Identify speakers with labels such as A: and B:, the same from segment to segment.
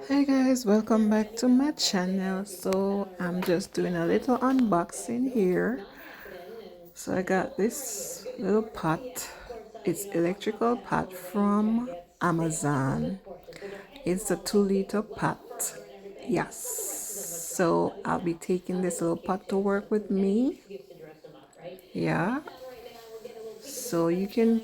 A: Hey guys, welcome back to my channel. So I'm just doing a little unboxing here. So I got this little pot. It's electrical pot from Amazon. It's a 2 liter pot. Yes. So I'll be taking this little pot to work with me. Yeah. So you can,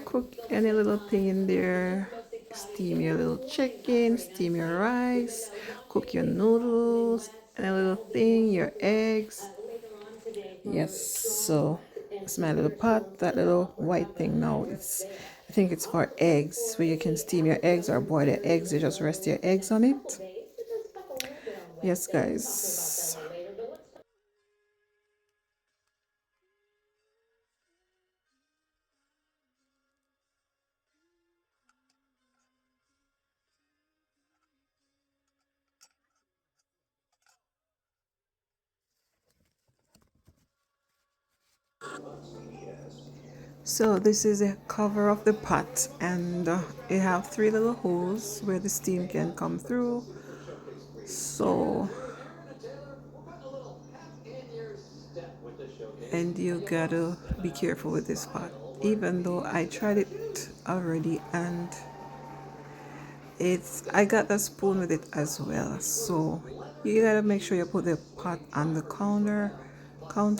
A: cook any little thing in there. Steam your little chicken, steam your rice, cook your noodles, and a little thing, your eggs. Yes, so it's my little pot, that little white thing now. I think it's for eggs, where you can steam your eggs or boil your eggs. You just rest your eggs on it. Yes, guys. So this is a cover of the pot, and it have 3 little holes where the steam can come through. So, and you gotta be careful with this pot. Even though I tried it already, and I got the spoon with it as well. So you gotta make sure you put the pot on the counter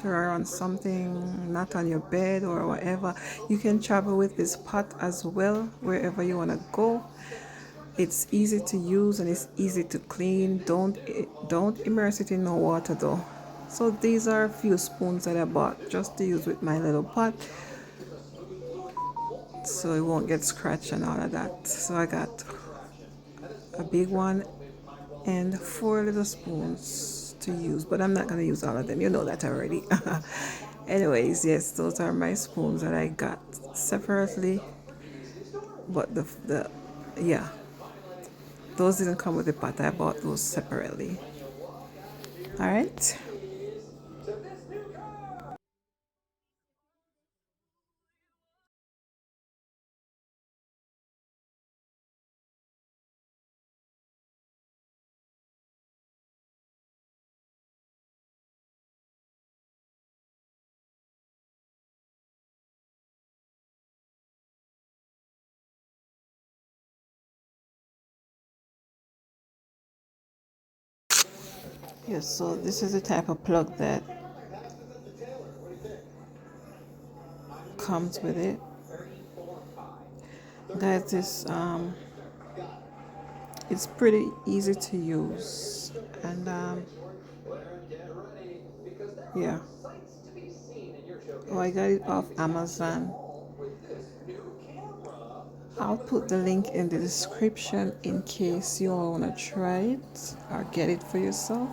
A: or on something, not on your bed or whatever. You can travel with this pot as well wherever you wanna go. It's easy to use and it's easy to clean. Don't immerse it in no water though. So these are a few spoons that I bought just to use with my little pot, so it won't get scratched and all of that. So I got a big one and 4 little spoons to use, but I'm not gonna use all of them. You know that already. Anyways, yes, those are my spoons that I got separately, but the yeah, those didn't come with the pot. I bought those separately. All right. Yes, so this is the type of plug that comes with it. Guys, it's pretty easy to use, and yeah. Oh, I got it off Amazon. I'll put the link in the description in case you all want to try it or get it for yourself.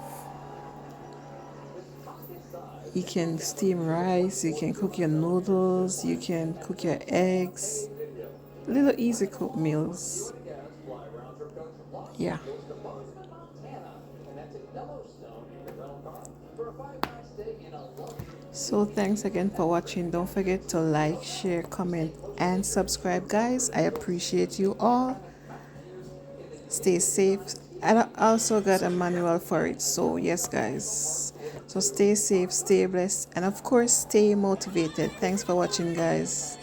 A: You can steam rice, you can cook your noodles, you can cook your eggs. Little easy cook meals. Yeah. So thanks again for watching. Don't forget to like, share, comment, and subscribe, guys. I appreciate you all. Stay safe. And I also got a manual for it. So yes, guys. So stay safe, stay blessed, and of course, stay motivated. Thanks for watching, guys.